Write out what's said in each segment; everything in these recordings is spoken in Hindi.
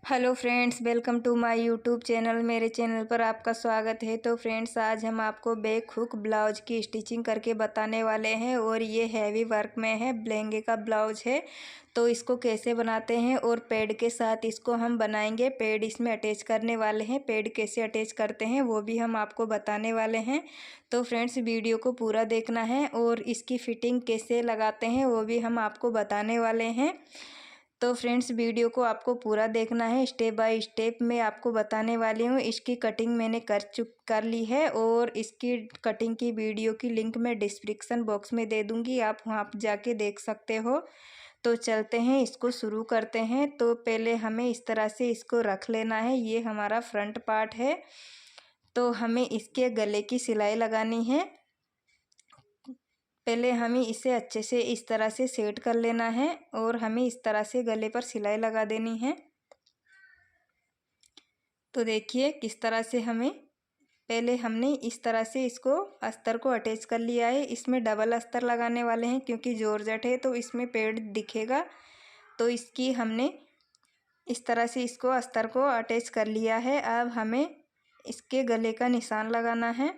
Hello friends, welcome to my YouTube channel. मेरे चैनल पर आपका स्वागत है। तो फ्रेंड्स, आज हम आपको बैक हुक ब्लाउज की स्टिचिंग करके बताने वाले हैं और ये हैवी वर्क में है, लहंगे का ब्लाउज है। तो इसको कैसे बनाते हैं और पैड के साथ इसको हम बनाएंगे। पैड इसमें अटैच करने वाले हैं, पैड कैसे अटैच करते हैं वो भी हम आपको बताने वाले हैं। तो फ्रेंड्स, वीडियो को पूरा देखना है और इसकी फिटिंग कैसे लगाते हैं वो भी हम आपको बताने वाले हैं। तो फ्रेंड्स, वीडियो को आपको पूरा देखना है, स्टेप बाय स्टेप मैं आपको बताने वाली हूँ। इसकी कटिंग मैंने कर ली है और इसकी कटिंग की वीडियो की लिंक मैं डिस्क्रिप्शन बॉक्स में दे दूँगी, आप वहाँ जाके देख सकते हो। तो चलते हैं, इसको शुरू करते हैं। तो पहले हमें इस तरह से इसको रख लेना है। ये हमारा फ्रंट पार्ट है। तो हमें इसके गले की सिलाई लगानी है। पहले हमें इसे अच्छे से इस तरह से सेट कर लेना है और हमें इस तरह से गले पर सिलाई लगा देनी है। तो देखिए किस तरह से पहले हमने इस तरह से इसको अस्तर को अटैच कर लिया है। इसमें डबल अस्तर लगाने वाले हैं क्योंकि जॉर्जेट है तो इसमें पेड़ दिखेगा। तो इसकी हमने इस तरह से इसको अस्तर को अटैच कर लिया है। अब हमें इसके गले का निशान लगाना है।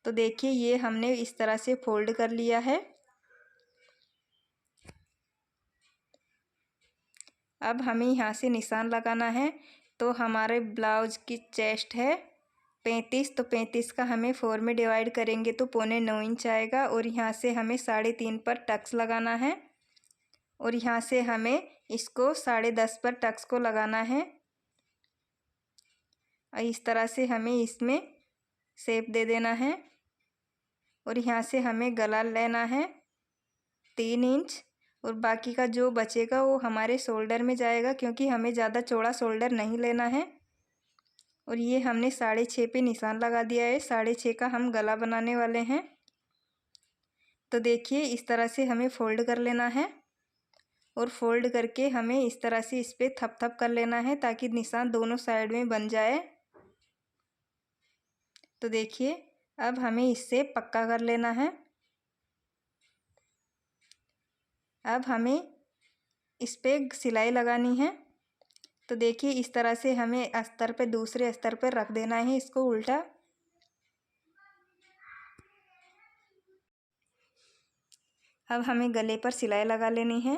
तो देखिए ये हमने इस तरह से फोल्ड कर लिया है। अब हमें यहाँ से निशान लगाना है। तो हमारे ब्लाउज की चेस्ट है 35, तो 35 का हमें 4 में डिवाइड करेंगे तो 9.25 इंच आएगा। और यहाँ से हमें 3.5 पर टक्स लगाना है और यहाँ से हमें इसको 10.5 पर टक्स को लगाना है। और इस तरह से हमें इसमें शेप दे देना है। और यहाँ से हमें गला लेना है 3 इंच और बाकी का जो बचेगा वो हमारे शोल्डर में जाएगा क्योंकि हमें ज़्यादा चौड़ा शोल्डर नहीं लेना है। और ये हमने 6.5 पे निशान लगा दिया है। 6.5 का हम गला बनाने वाले हैं। तो देखिए इस तरह से हमें फोल्ड कर लेना है और फोल्ड करके हमें इस तरह से इस पर थप थप कर लेना है ताकि निशान दोनों साइड में बन जाए। तो देखिए अब हमें इससे पक्का कर लेना है। अब हमें इस पर सिलाई लगानी है। तो देखिए इस तरह से हमें अस्तर पे दूसरे अस्तर पर रख देना है इसको उल्टा। अब हमें गले पर सिलाई लगा लेनी है।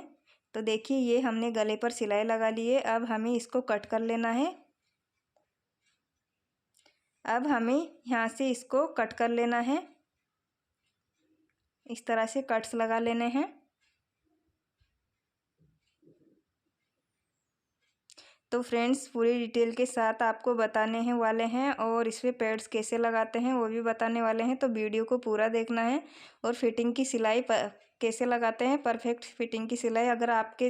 तो देखिए ये हमने गले पर सिलाई लगा ली है। अब हमें इसको कट कर लेना है। अब हमें यहाँ से इसको कट कर लेना है। इस तरह से कट्स लगा लेने हैं। तो फ्रेंड्स, पूरी डिटेल के साथ आपको बताने हैं वाले हैं और इस पर पैड्स कैसे लगाते हैं वो भी बताने वाले हैं। तो वीडियो को पूरा देखना है। और फिटिंग की सिलाई कैसे लगाते हैं, परफेक्ट फिटिंग की सिलाई। अगर आपके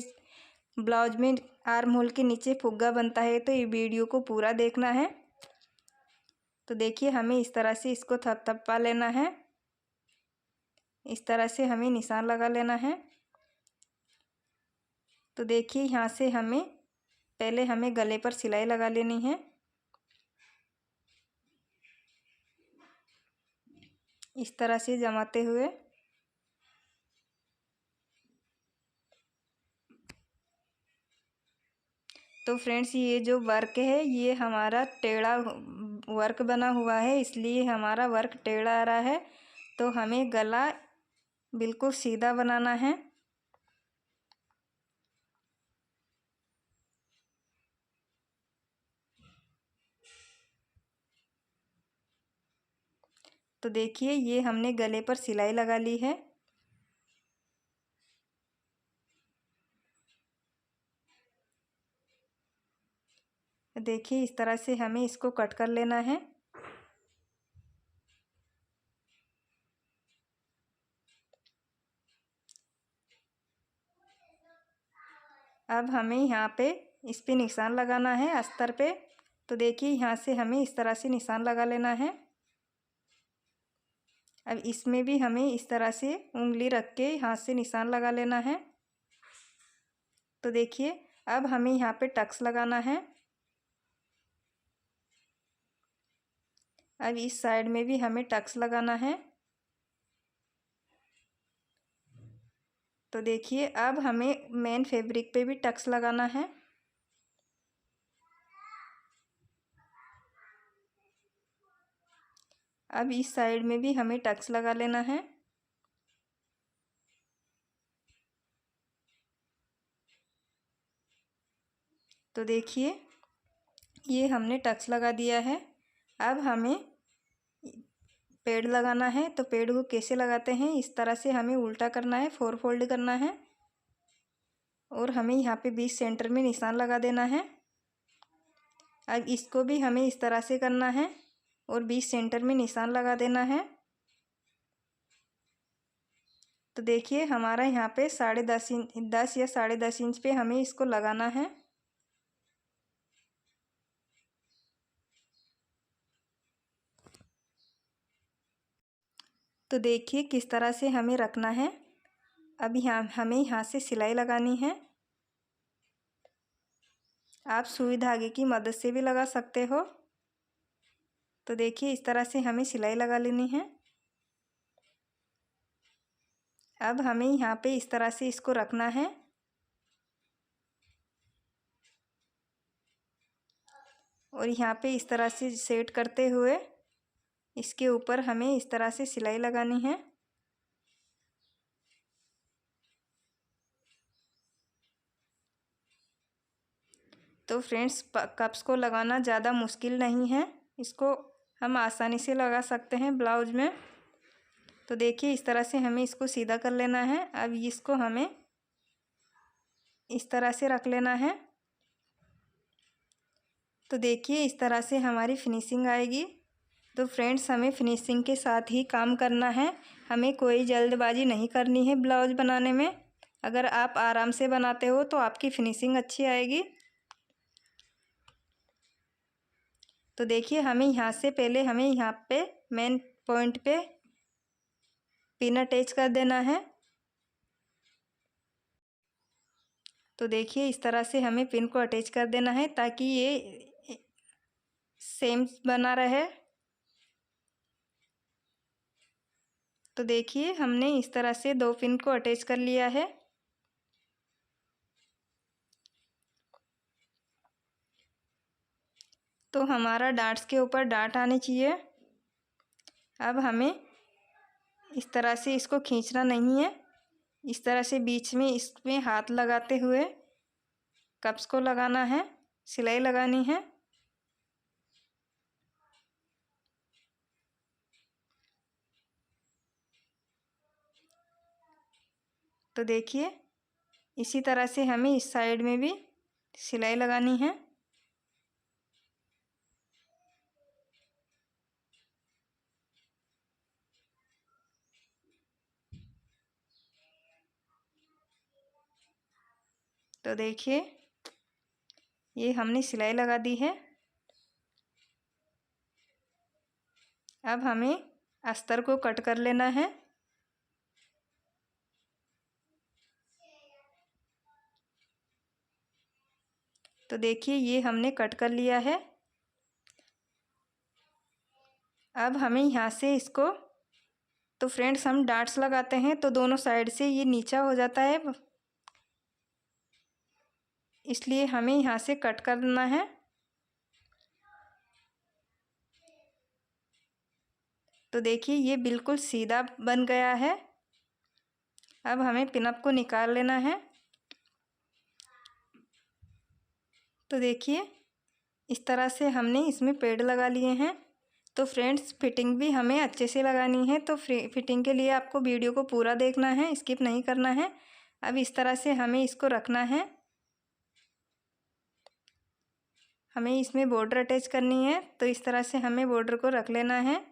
ब्लाउज में आर्म होल के नीचे फुग्गा बनता है तो ये वीडियो को पूरा देखना है। तो देखिए हमें इस तरह से इसको थपथपा लेना है। इस तरह से हमें निशान लगा लेना है। तो देखिए यहाँ से पहले हमें गले पर सिलाई लगा लेनी है। इस तरह से जमाते हुए। तो फ्रेंड्स, ये जो वर्क है ये हमारा टेढ़ा वर्क बना हुआ है, इसलिए हमारा वर्क टेढ़ा आ रहा है। तो हमें गला बिल्कुल सीधा बनाना है। तो देखिए ये हमने गले पर सिलाई लगा ली है। देखिए इस तरह से हमें इसको कट कर लेना है। अब हमें यहाँ पे इस पे निशान लगाना है अस्तर पे। तो देखिए यहाँ से हमें इस तरह से निशान लगा लेना है। अब इसमें भी हमें इस तरह से उंगली रख के हाथ से निशान लगा लेना है। तो देखिए अब हमें यहाँ पे टक्स लगाना है। अब इस साइड में भी हमें टक्स लगाना है। तो देखिए अब हमें मेन फैब्रिक पे भी टक्स लगाना है। अब इस साइड में भी हमें टक्स लगा लेना है। तो देखिए ये हमने टक्स लगा दिया है। अब हमें पेड़ लगाना है। तो पेड़ को कैसे लगाते हैं, इस तरह से हमें उल्टा करना है, 4 फोल्ड करना है और हमें यहाँ पे बीच सेंटर में निशान लगा देना है। अब इसको भी हमें इस तरह से करना है और बीच सेंटर में निशान लगा देना है। तो देखिए हमारा यहाँ पे 10.5 या 10.5 इंच पे हमें इसको लगाना है। तो देखिए किस तरह से हमें रखना है। अब हमें यहाँ से सिलाई लगानी है। आप सुई धागे की मदद से भी लगा सकते हो। तो देखिए इस तरह से हमें सिलाई लगा लेनी है। अब हमें यहाँ पे इस तरह से इसको रखना है और यहाँ पे इस तरह से सेट करते हुए इसके ऊपर हमें इस तरह से सिलाई लगानी है। तो फ्रेंड्स कप्स को लगाना ज़्यादा मुश्किल नहीं है, इसको हम आसानी से लगा सकते हैं ब्लाउज में। तो देखिए इस तरह से हमें इसको सीधा कर लेना है। अब इसको हमें इस तरह से रख लेना है। तो देखिए इस तरह से हमारी फिनिशिंग आएगी। तो फ्रेंड्स हमें फिनिशिंग के साथ ही काम करना है, हमें कोई जल्दबाजी नहीं करनी है ब्लाउज बनाने में। अगर आप आराम से बनाते हो तो आपकी फिनिशिंग अच्छी आएगी। तो देखिए हमें यहाँ से पहले हमें यहाँ पे मेन पॉइंट पे पिन अटैच कर देना है। तो देखिए इस तरह से हमें पिन को अटैच कर देना है ताकि ये सेम बना रहे। तो देखिए हमने इस तरह से 2 पिन को अटैच कर लिया है। तो हमारा डार्ट्स के ऊपर डार्ट आने चाहिए। अब हमें इस तरह से इसको खींचना नहीं है, इस तरह से बीच में इसमें हाथ लगाते हुए कप्स को लगाना है, सिलाई लगानी है। तो देखिए इसी तरह से हमें इस साइड में भी सिलाई लगानी है। तो देखिए ये हमने सिलाई लगा दी है। अब हमें अस्तर को कट कर लेना है। तो देखिए ये हमने कट कर लिया है। अब हमें यहाँ से इसको, तो फ्रेंड्स हम डार्ट्स लगाते हैं तो दोनों साइड से ये नीचा हो जाता है, इसलिए हमें यहाँ से कट करना है। तो देखिए ये बिल्कुल सीधा बन गया है। अब हमें पिनअप को निकाल लेना है। तो देखिए इस तरह से हमने इसमें पेड़ लगा लिए हैं। तो फ्रेंड्स फिटिंग भी हमें अच्छे से लगानी है, तो फिटिंग के लिए आपको वीडियो को पूरा देखना है, स्किप नहीं करना है। अब इस तरह से हमें इसको रखना है। हमें इसमें बॉर्डर अटैच करनी है, तो इस तरह से हमें बॉर्डर को रख लेना है।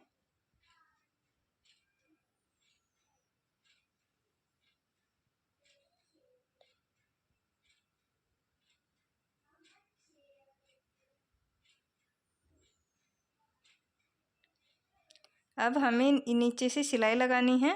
अब हमें नीचे से सिलाई लगानी है।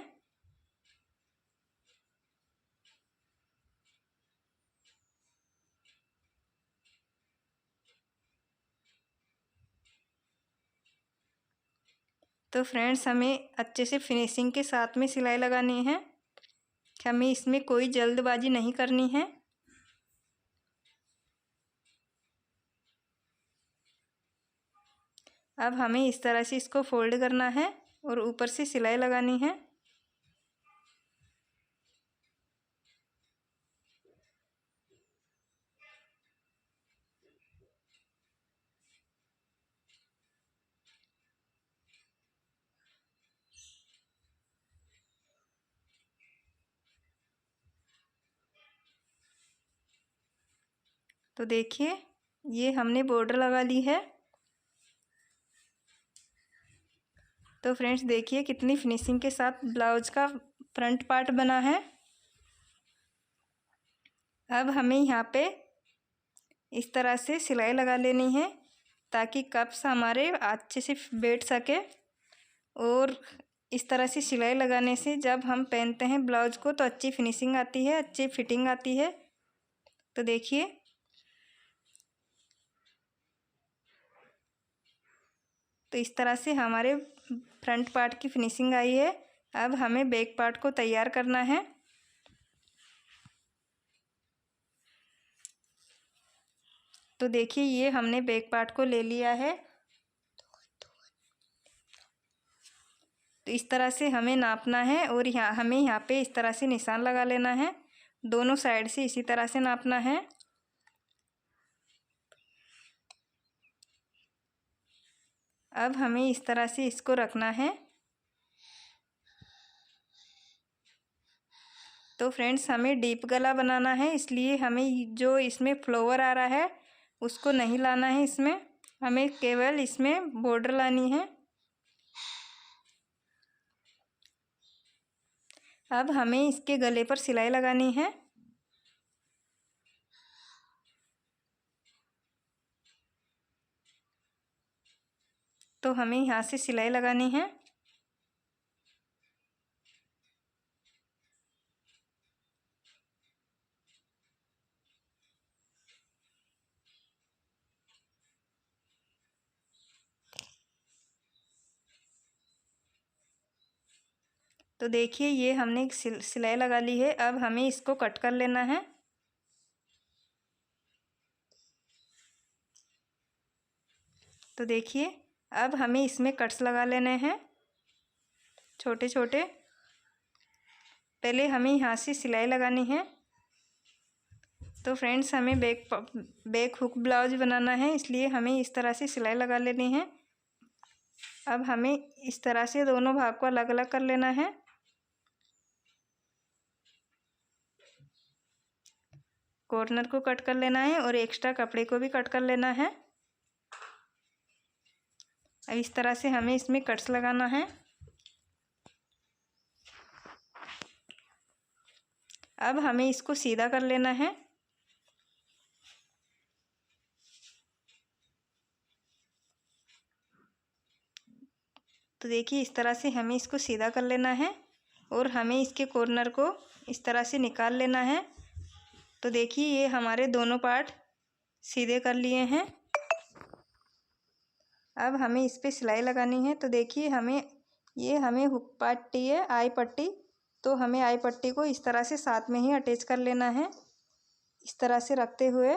तो फ्रेंड्स हमें अच्छे से फिनिशिंग के साथ में सिलाई लगानी है, हमें इसमें कोई जल्दबाजी नहीं करनी है। अब हमें इस तरह से इसको फोल्ड करना है और ऊपर से सिलाई लगानी है। तो देखिए ये हमने बॉर्डर लगा ली है। तो फ्रेंड्स देखिए कितनी फिनिशिंग के साथ ब्लाउज का फ्रंट पार्ट बना है। अब हमें यहाँ पे इस तरह से सिलाई लगा लेनी है ताकि कप्स हमारे अच्छे से बैठ सके। और इस तरह से सिलाई लगाने से जब हम पहनते हैं ब्लाउज को तो अच्छी फिनिशिंग आती है, अच्छी फिटिंग आती है। तो देखिए तो इस तरह से हमारे फ्रंट पार्ट की फिनिशिंग आई है। अब हमें बैक पार्ट को तैयार करना है। तो देखिए ये हमने बैक पार्ट को ले लिया है। तो इस तरह से हमें नापना है और हमें यहाँ पे इस तरह से निशान लगा लेना है। दोनों साइड से इसी तरह से नापना है। अब हमें इस तरह से इसको रखना है। तो फ्रेंड्स हमें डीप गला बनाना है, इसलिए हमें जो इसमें फ्लावर आ रहा है उसको नहीं लाना है। इसमें हमें केवल इसमें बॉर्डर लानी है। अब हमें इसके गले पर सिलाई लगानी है। तो हमें यहाँ से सिलाई लगानी है। तो देखिए ये हमने सिलाई लगा ली है। अब हमें इसको कट कर लेना है। तो देखिए अब हमें इसमें कट्स लगा लेने हैं छोटे छोटे। पहले हमें यहाँ से सिलाई लगानी है। तो फ्रेंड्स हमें बैक हुक ब्लाउज बनाना है, इसलिए हमें इस तरह से सिलाई लगा लेनी है। अब हमें इस तरह से दोनों भाग को अलग अलग कर लेना है। कॉर्नर को कट कर लेना है और एक्स्ट्रा कपड़े को भी कट कर लेना है। अब इस तरह से हमें इसमें कट्स लगाना है। अब हमें इसको सीधा कर लेना है। तो देखिए इस तरह से हमें इसको सीधा कर लेना है और हमें इसके कॉर्नर को इस तरह से निकाल लेना है। तो देखिए ये हमारे दोनों पार्ट सीधे कर लिए हैं। अब हमें इस पर सिलाई लगानी है। तो देखिए हमें हुक पट्टी है, आई पट्टी। तो हमें आई पट्टी को इस तरह से साथ में ही अटैच कर लेना है, इस तरह से रखते हुए।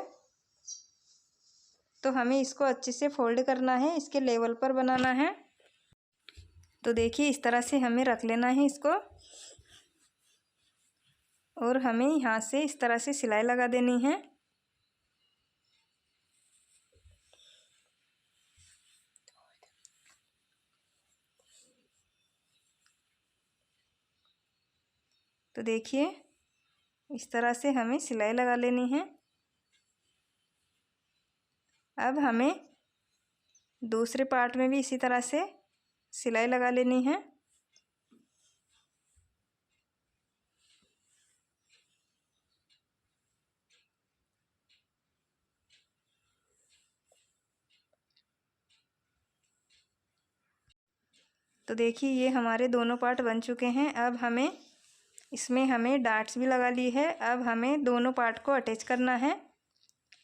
तो हमें इसको अच्छे से फोल्ड करना है, इसके लेवल पर बनाना है। तो देखिए इस तरह से हमें रख लेना है इसको और हमें यहाँ से इस तरह से सिलाई लगा देनी है। तो देखिए इस तरह से हमें सिलाई लगा लेनी है। अब हमें दूसरे पार्ट में भी इसी तरह से सिलाई लगा लेनी है। तो देखिए ये हमारे दोनों पार्ट बन चुके हैं। अब हमें डाट्स भी लगा ली है। अब हमें दोनों पार्ट को अटैच करना है।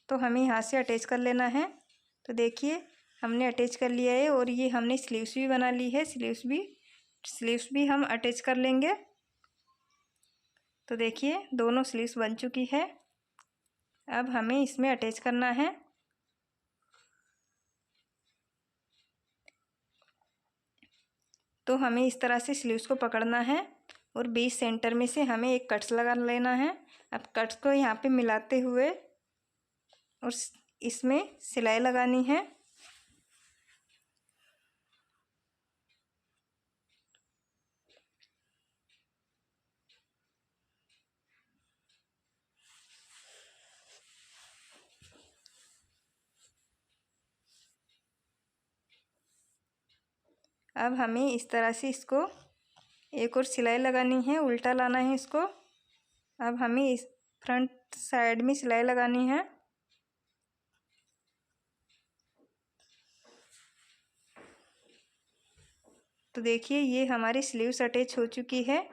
तो हमें यहाँ से अटैच कर लेना है। तो देखिए हमने अटैच कर लिया है और ये हमने स्लीव्स भी बना ली है। स्लीव्स भी हम अटैच कर लेंगे। तो देखिए दोनों स्लीव्स बन चुकी है। अब हमें इसमें अटैच करना है। तो हमें इस तरह से स्लीव्स को पकड़ना है और बीच सेंटर में से हमें एक कट्स लगा लेना है। अब कट्स को यहाँ पे मिलाते हुए और इसमें सिलाई लगानी है। अब हमें इस तरह से इसको एक और सिलाई लगानी है, उल्टा लाना है इसको। अब हमें इस फ्रंट साइड में सिलाई लगानी है। तो देखिए ये हमारी स्लीव्स अटैच हो चुकी है।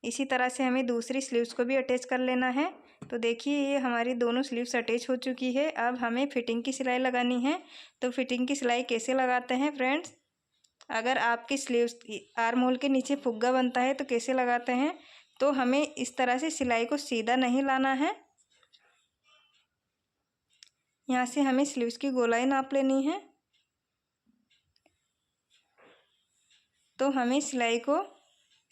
इसी तरह से हमें दूसरी स्लीव्स को भी अटैच कर लेना है। तो देखिए ये हमारी दोनों स्लीव्स अटैच हो चुकी है। अब हमें फिटिंग की सिलाई लगानी है। तो फिटिंग की सिलाई कैसे लगाते हैं फ्रेंड्स, अगर आपकी स्लीव्स आर्म होल के नीचे फुग्गा बनता है तो कैसे लगाते हैं, तो हमें इस तरह से सिलाई को सीधा नहीं लाना है। यहाँ से हमें स्लीव्स की गोलाई नाप लेनी है। तो हमें सिलाई को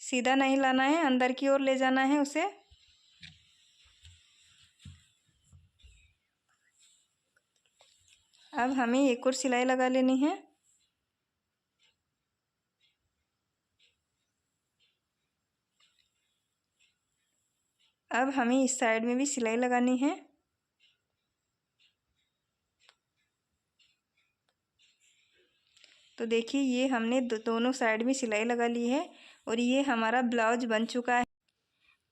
सीधा नहीं लाना है, अंदर की ओर ले जाना है उसे। अब हमें एक और सिलाई लगा लेनी है। अब हमें इस साइड में भी सिलाई लगानी है। तो देखिए ये हमने दोनों साइड में सिलाई लगा ली है और ये हमारा ब्लाउज बन चुका है।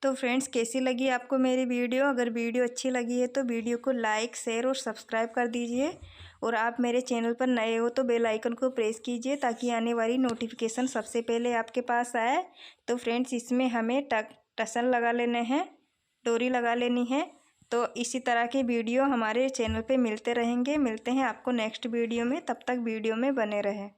तो फ्रेंड्स कैसी लगी आपको मेरी वीडियो, अगर वीडियो अच्छी लगी है तो वीडियो को लाइक शेयर और सब्सक्राइब कर दीजिए। और आप मेरे चैनल पर नए हो तो बेल आइकन को प्रेस कीजिए ताकि आने वाली नोटिफिकेशन सबसे पहले आपके पास आए। तो फ्रेंड्स इसमें हमें टसन लगा लेने हैं, डोरी लगा लेनी है। तो इसी तरह के वीडियो हमारे चैनल पे मिलते रहेंगे। मिलते हैं आपको नेक्स्ट वीडियो में, तब तक वीडियो में बने रहें।